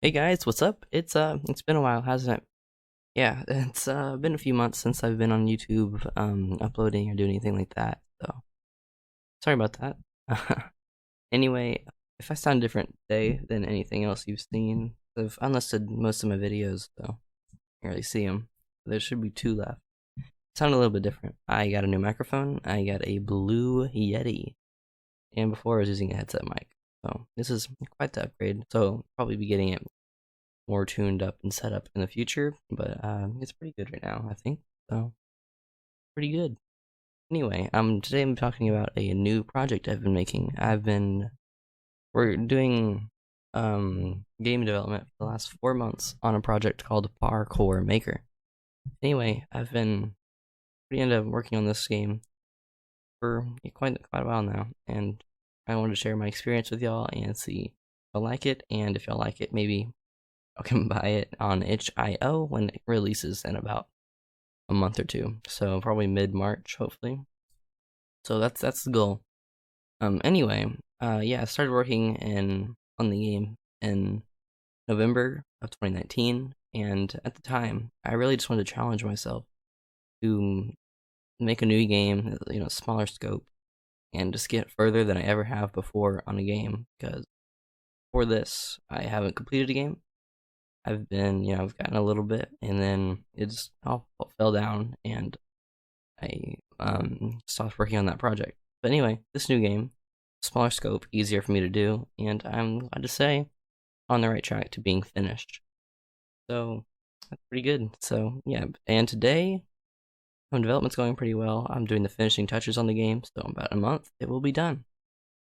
Hey guys, what's up? It's been a while, hasn't it? Yeah, it's been a few months since I've been on YouTube uploading or doing anything like that. So, sorry about that. Anyway, if I sound different today than anything else you've seen, I've unlisted most of my videos, so you can really see them. There should be two left. Sound a little bit different. I got a new microphone. I got a Blue Yeti, and before I was using a headset mic. So, this is quite the upgrade. So, probably be getting it more tuned up and set up in the future, but it's pretty good right now, I think. So pretty good. Anyway, today I'm talking about a new project I've been making. We're doing game development for the last 4 months on a project called Parkour Maker. Anyway, I've been pretty into working on this game for quite a while now, and I wanted to share my experience with y'all and see if I like it, and if y'all like it, maybe I can buy it on itch.io when it releases in about a month or two. So probably mid-March, hopefully. So that's the goal. Anyway, yeah, I started working on the game in November of 2019, and at the time, I really just wanted to challenge myself to make a new game, smaller scope, and just get further than I ever have before on a game. Because for this, I haven't completed a game. I've gotten a little bit, and then it just all fell down, and I stopped working on that project. But anyway, this new game, smaller scope, easier for me to do, and I'm glad to say, on the right track to being finished. So that's pretty good. So yeah, and today, development's going pretty well. I'm doing the finishing touches on the game, so in about a month it will be done.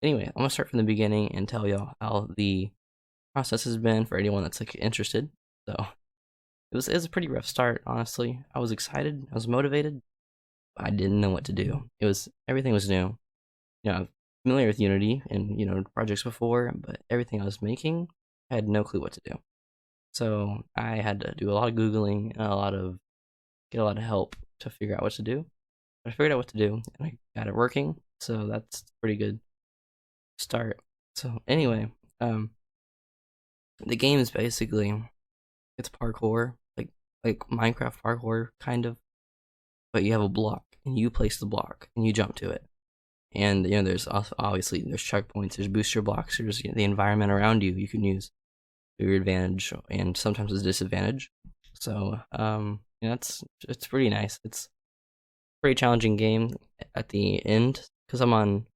Anyway, I'm gonna start from the beginning and tell y'all how the process has been for anyone that's interested. So it was a pretty rough start, honestly. I was excited, I was motivated. I didn't know what to do. Everything was new. I'm familiar with Unity and projects before, but everything I was making, I had no clue what to do. So I had to do a lot of googling and get a lot of help to figure out what to do. But I figured out what to do, and I got it working. So that's a pretty good start. So anyway, the game is basically it's parkour, like Minecraft parkour kind of, but you have a block and you place the block and you jump to it. And there's obviously there's checkpoints, there's booster blocks, there's the environment around you can use to your advantage and sometimes a disadvantage. So it's pretty nice. It's a pretty challenging game at the end because I'm on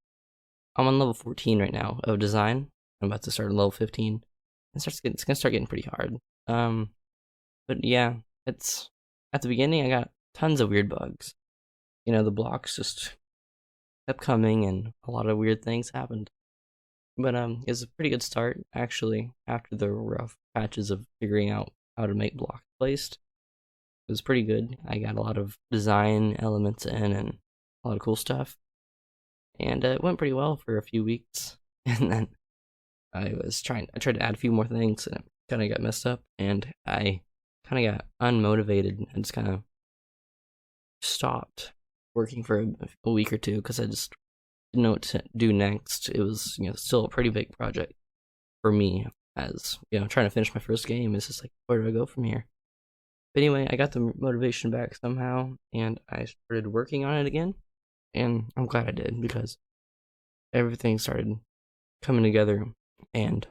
level 14 right now of design. I'm about to start level 15. It's gonna start getting pretty hard. But yeah, it's at the beginning I got tons of weird bugs. The blocks just kept coming and a lot of weird things happened. But it's a pretty good start actually after the rough patches of figuring out how to make blocks placed. It was pretty good. I got a lot of design elements in and a lot of cool stuff. And it went pretty well for a few weeks. And then I tried to add a few more things and it kind of got messed up. And I kind of got unmotivated and just kind of stopped working for a week or two because I just didn't know what to do next. It was still a pretty big project for me, as trying to finish my first game. It's just like, where do I go from here? But anyway, I got the motivation back somehow, and I started working on it again, and I'm glad I did because everything started coming together, and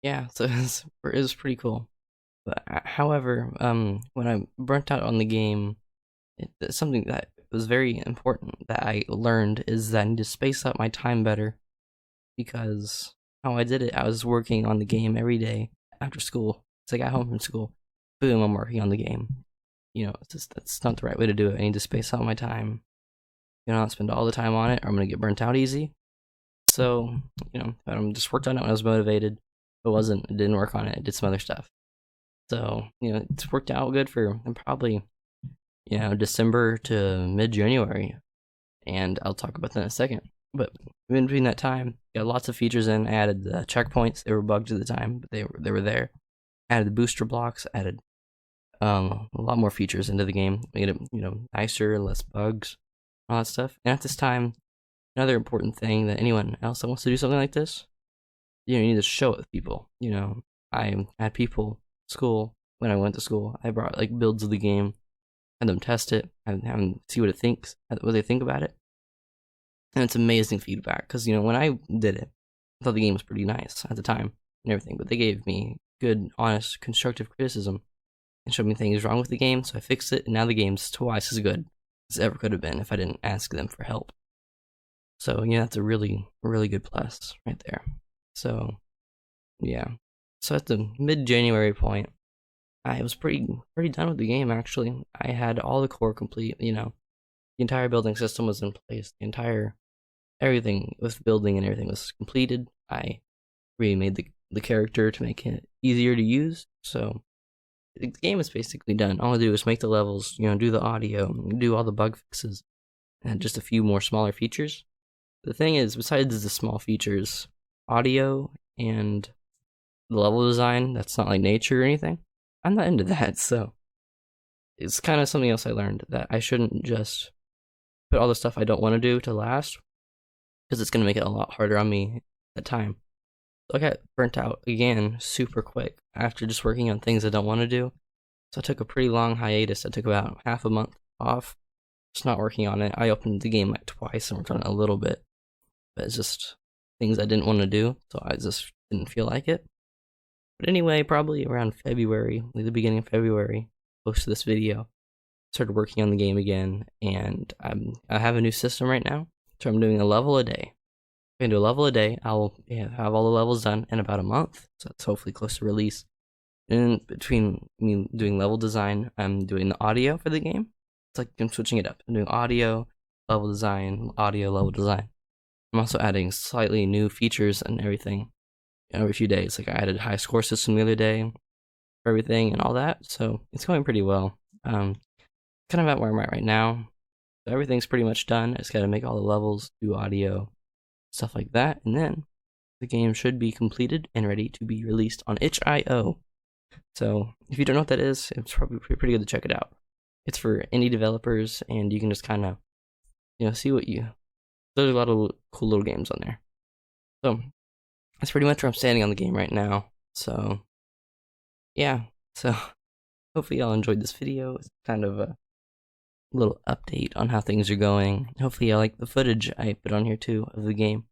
yeah, so it was pretty cool. But however, when I burnt out on the game, something that was very important that I learned is that I need to space out my time better, because how I did it, I was working on the game every day after school. So I got home from school, boom, I'm working on the game. That's not the right way to do it. I need to space out my time. Not spend all the time on it, or I'm gonna get burnt out easy. So, I just worked on it when I was motivated. If it wasn't, I didn't work on it. I did some other stuff. So, it's worked out good for probably, December to mid-January. And I'll talk about that in a second. But in between that time, got lots of features in. I added the checkpoints. They were bugged at the time, but they were there. Added the booster blocks. Added a lot more features into the game. Made it nicer, less bugs, all that stuff. And at this time, another important thing that anyone else that wants to do something like this, you need to show it with people. I had people at school when I went to school. I brought like builds of the game, had them test it, have them see what it thinks, what they think about it, and it's amazing feedback. Because when I did it, I thought the game was pretty nice at the time and everything, but they gave me good, honest, constructive criticism and showed me things wrong with the game, so I fixed it, and now the game's twice as good as it ever could have been if I didn't ask them for help. So yeah, that's a really, really good plus right there. So yeah, so at the mid-January point, I was pretty done with the game actually. I had all the core complete. The entire building system was in place. The entire everything with building and everything was completed. I remade the character to make it easier to use. So the game is basically done. All I do is make the levels, do the audio, do all the bug fixes, and just a few more smaller features. The thing is, besides the small features, audio and the level design, that's not like nature or anything. I'm not into that, so it's kind of something else I learned, that I shouldn't just put all the stuff I don't want to do to last, because it's going to make it a lot harder on me at time. So I got burnt out again super quick after just working on things I don't want to do. So I took a pretty long hiatus. I took about half a month off, just not working on it. I opened the game like twice and worked on it a little bit, but it's just things I didn't want to do, so I just didn't feel like it. But anyway, probably around February, like the beginning of February, close to this video, started working on the game again, and I have a new system right now, so I'm doing a level a day. If I can do a level a day, I'll have all the levels done in about a month, so that's hopefully close to release. And between me doing level design, I'm doing the audio for the game. It's like I'm switching it up. I'm doing audio, level design, audio, level design. I'm also adding slightly new features and everything every few days. Like I added high score system the other day for everything and all that, so it's going pretty well. Kind of at where I'm at right now. So everything's pretty much done. I just gotta make all the levels, do audio, stuff like that, and then the game should be completed and ready to be released on itch.io. So if you don't know what that is, it's probably pretty good to check it out. It's for indie developers, and you can just kind of, see what there's a lot of cool little games on there. So that's pretty much where I'm standing on the game right now. So yeah, so hopefully y'all enjoyed this video. It's kind of a little update on how things are going. Hopefully y'all like the footage I put on here too of the game.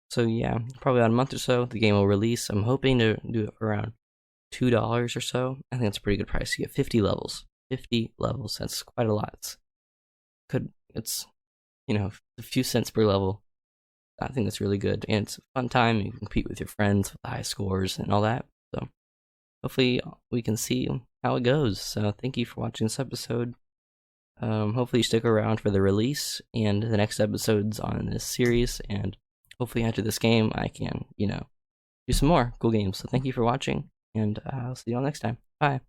So yeah, probably about a month or so the game will release. I'm hoping to do it for around $2 or so. I think that's a pretty good price. You get 50 levels. 50 levels. That's quite a lot. It's a few cents per level. I think that's really good, and it's a fun time. You can compete with your friends with high scores and all that. So hopefully we can see how it goes. So thank you for watching this episode. Hopefully you stick around for the release and the next episodes on this series, and hopefully after this game I can, do some more cool games. So thank you for watching, and I'll see you all next time. Bye.